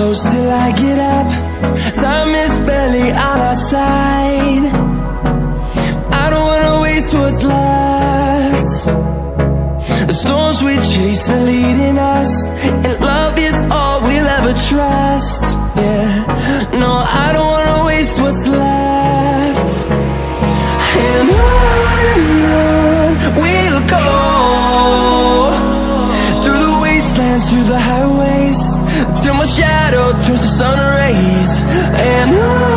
close till I get up. Time is barely on our side. I don't wanna waste what's left. The storms we chase are leading us, and love is all we'll ever trust. Yeah, no, I don't wanna waste what's left. And on we'll go, through the wastelands, through the highways, till my shadow turns to sun rays. And on